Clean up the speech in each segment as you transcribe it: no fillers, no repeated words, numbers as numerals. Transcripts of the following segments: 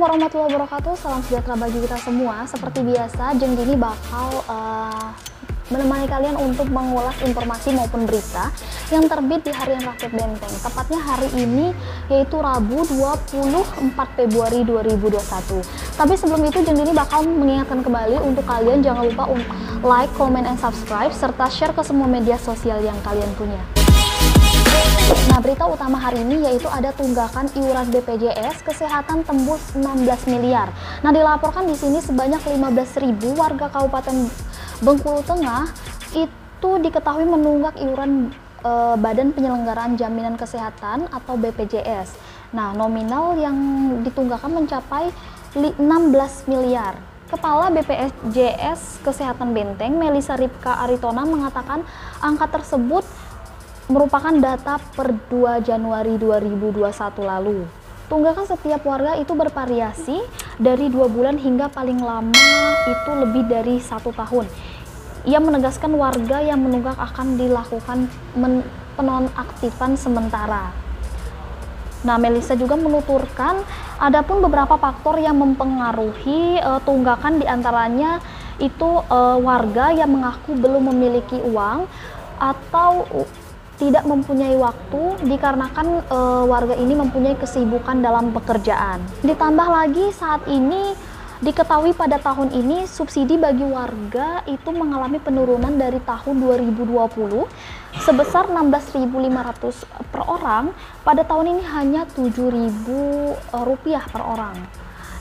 warahmatullahi wabarakatuh, salam sejahtera bagi kita semua. Seperti biasa, Jeng Dini bakal menemani kalian untuk mengulas informasi maupun berita yang terbit di Harian Rakyat Benteng. Tepatnya hari ini, yaitu Rabu 24 Februari 2021. Tapi sebelum itu, Jeng Dini bakal mengingatkan kembali untuk kalian jangan lupa like, comment, and subscribe, serta share ke semua media sosial yang kalian punya. Nah, berita utama hari ini yaitu ada tunggakan iuran BPJS Kesehatan tembus 16 miliar. Nah, dilaporkan di sini sebanyak 15.000 warga Kabupaten Bengkulu Tengah itu diketahui menunggak iuran Badan Penyelenggaraan Jaminan Kesehatan atau BPJS. Nah, nominal yang ditunggakan mencapai 16 miliar. Kepala BPJS Kesehatan Benteng, Melisa Ripka Aritona, mengatakan angka tersebut merupakan data per 2 Januari 2021 lalu. Tunggakan setiap warga itu bervariasi dari 2 bulan hingga paling lama itu lebih dari 1 tahun. Ia menegaskan warga yang menunggak akan dilakukan penonaktifan sementara. Nah, Melisa juga menuturkan adapun beberapa faktor yang mempengaruhi tunggakan, diantaranya itu warga yang mengaku belum memiliki uang atau tidak mempunyai waktu dikarenakan warga ini mempunyai kesibukan dalam pekerjaan. Ditambah lagi saat ini diketahui pada tahun ini subsidi bagi warga itu mengalami penurunan dari tahun 2020 sebesar 16.500 per orang, pada tahun ini hanya 7.000 rupiah per orang.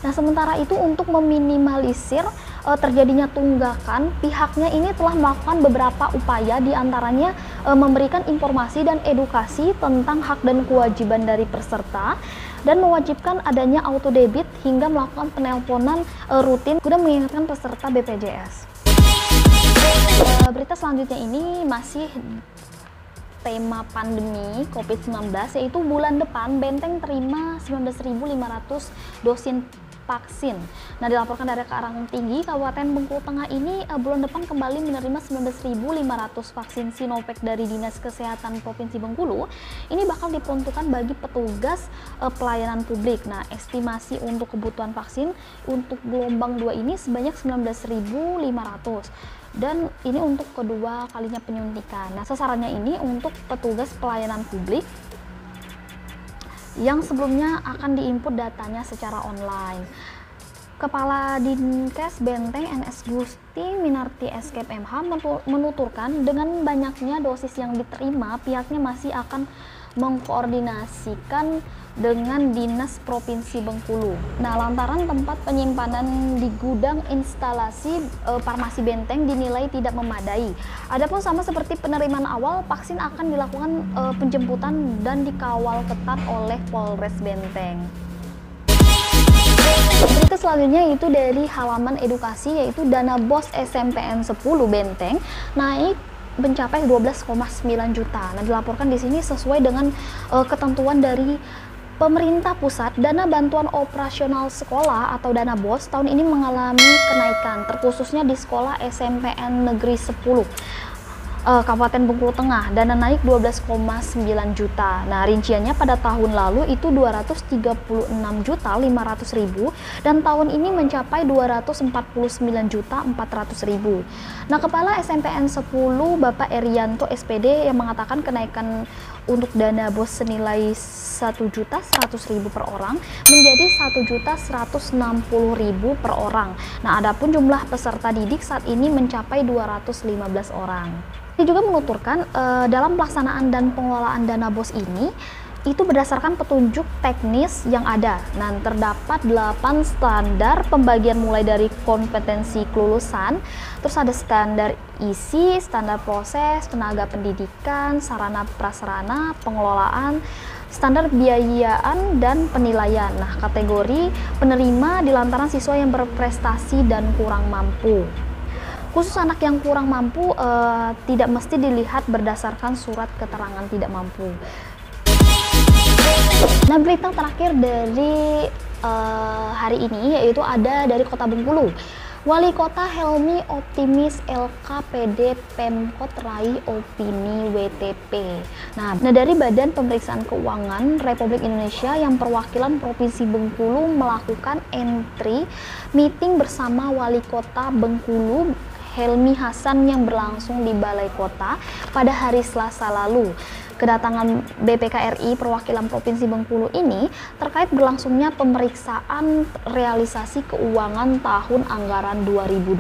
Nah, sementara itu untuk meminimalisir terjadinya tunggakan, pihaknya ini telah melakukan beberapa upaya, diantaranya memberikan informasi dan edukasi tentang hak dan kewajiban dari peserta, dan mewajibkan adanya auto debit hingga melakukan penelponan rutin guna mengingatkan peserta BPJS. Berita selanjutnya ini masih tema pandemi COVID-19, yaitu bulan depan Benteng terima 19.500 dosis vaksin. Nah, dilaporkan dari Karang Tinggi, Kabupaten Bengkulu Tengah ini bulan depan kembali menerima 19.500 vaksin Sinovac dari Dinas Kesehatan Provinsi Bengkulu. Ini bakal diperuntukkan bagi petugas pelayanan publik. Nah, estimasi untuk kebutuhan vaksin untuk gelombang 2 ini sebanyak 19.500. Dan ini untuk kedua kalinya penyuntikan. Nah, sasarannya ini untuk petugas pelayanan publik yang sebelumnya akan diinput datanya secara online. Kepala Dinkes Benteng NS Gusti Minarti Escape MH menuturkan dengan banyaknya dosis yang diterima, pihaknya masih akan mengkoordinasikan dengan Dinas Provinsi Bengkulu. Nah, lantaran tempat penyimpanan di gudang instalasi farmasi Benteng dinilai tidak memadai. Adapun sama seperti penerimaan awal, vaksin akan dilakukan penjemputan dan dikawal ketat oleh Polres Benteng. Berita selanjutnya itu dari halaman edukasi, yaitu dana BOS SMPN 10 Benteng naik mencapai 12,9 juta. Nah, dilaporkan di sini sesuai dengan ketentuan dari pemerintah pusat. Dana bantuan operasional sekolah atau dana BOS tahun ini mengalami kenaikan, terkhususnya di sekolah SMPN Negeri 10 Kabupaten Bengkulu Tengah. Dana naik 12,9 juta. Nah, rinciannya pada tahun lalu itu 236.500.000 dan tahun ini mencapai 249.400.000. Nah, Kepala SMPN 10 Bapak Erianto SPD yang mengatakan kenaikan untuk dana BOS senilai 1.100.000 per orang menjadi 1.160.000 per orang. Nah, adapun jumlah peserta didik saat ini mencapai 215 orang. Dia juga menuturkan dalam pelaksanaan dan pengelolaan dana BOS ini itu berdasarkan petunjuk teknis yang ada. Nah, terdapat 8 standar pembagian mulai dari kompetensi kelulusan, terus ada standar isi, standar proses, tenaga pendidikan, sarana prasarana, pengelolaan, standar biayaan, dan penilaian. Nah, kategori penerima dilantaran siswa yang berprestasi dan kurang mampu. Khusus anak yang kurang mampu tidak mesti dilihat berdasarkan surat keterangan tidak mampu. Nah, berita terakhir dari hari ini yaitu ada dari Kota Bengkulu. Wali Kota Helmi optimis LKPD Pemkot raih opini WTP. Nah, dari Badan Pemeriksaan Keuangan Republik Indonesia yang perwakilan Provinsi Bengkulu melakukan entry meeting bersama Wali Kota Bengkulu Helmi Hasan yang berlangsung di Balai Kota pada hari Selasa lalu. Kedatangan BPK RI perwakilan Provinsi Bengkulu ini terkait berlangsungnya pemeriksaan realisasi keuangan tahun anggaran 2020.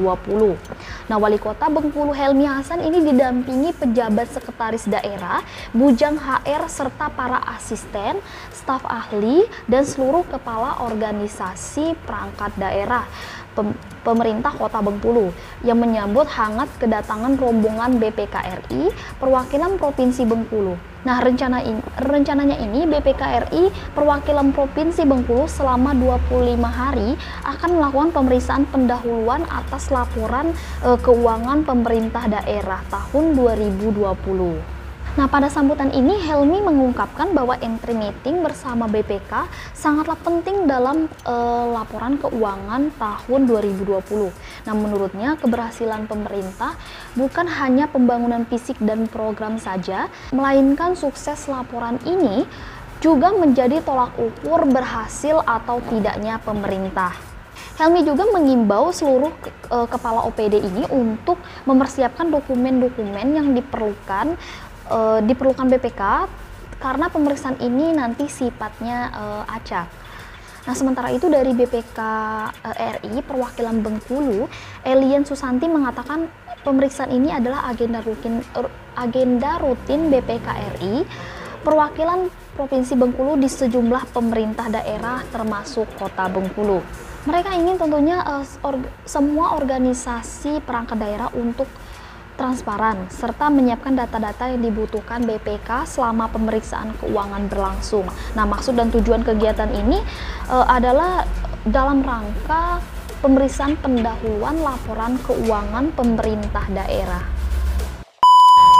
Nah, Wali Kota Bengkulu Helmi Hasan ini didampingi pejabat sekretaris daerah, bujang HR serta para asisten, staf ahli dan seluruh kepala organisasi perangkat daerah pemerintah Kota Bengkulu yang menyambut hangat kedatangan rombongan BPK RI perwakilan Provinsi Bengkulu. Nah, rencananya ini BPK RI perwakilan Provinsi Bengkulu selama 25 hari akan melakukan pemeriksaan pendahuluan atas laporan keuangan pemerintah daerah tahun 2020. Nah, pada sambutan ini Helmi mengungkapkan bahwa entry meeting bersama BPK sangatlah penting dalam laporan keuangan tahun 2020. Nah, menurutnya keberhasilan pemerintah bukan hanya pembangunan fisik dan program saja, melainkan sukses laporan ini juga menjadi tolak ukur berhasil atau tidaknya pemerintah. Helmi juga mengimbau seluruh kepala OPD ini untuk mempersiapkan dokumen-dokumen yang diperlukan BPK karena pemeriksaan ini nanti sifatnya acak. Nah, sementara itu dari BPK RI perwakilan Bengkulu, Elian Susanti mengatakan pemeriksaan ini adalah agenda rutin BPK RI perwakilan Provinsi Bengkulu di sejumlah pemerintah daerah termasuk Kota Bengkulu. Mereka ingin tentunya semua organisasi perangkat daerah untuk transparan, serta menyiapkan data-data yang dibutuhkan BPK selama pemeriksaan keuangan berlangsung. Nah, maksud dan tujuan kegiatan ini adalah dalam rangka pemeriksaan pendahuluan laporan keuangan pemerintah daerah.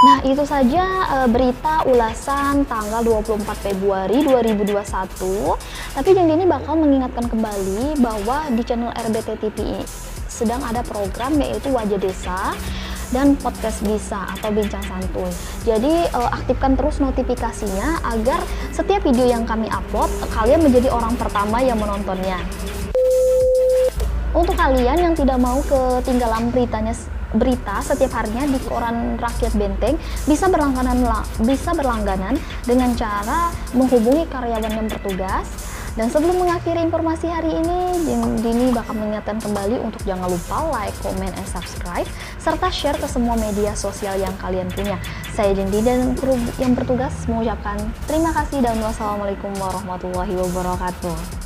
Nah, itu saja berita ulasan tanggal 24 Februari 2021. Tapi Jeng Dini bakal mengingatkan kembali bahwa di channel RBT TV sedang ada program yaitu Wajah Desa dan podcast bisa atau bincang santuy. Jadi aktifkan terus notifikasinya agar setiap video yang kami upload kalian menjadi orang pertama yang menontonnya. Untuk kalian yang tidak mau ketinggalan berita setiap harinya di koran Rakyat Benteng, bisa berlangganan dengan cara menghubungi karyawan yang bertugas. Dan sebelum mengakhiri informasi hari ini, Jeng Dini bakal mengingatkan kembali untuk jangan lupa like, comment, and subscribe, serta share ke semua media sosial yang kalian punya. Saya Jeng Dini dan kru yang bertugas mengucapkan terima kasih dan wassalamualaikum warahmatullahi wabarakatuh.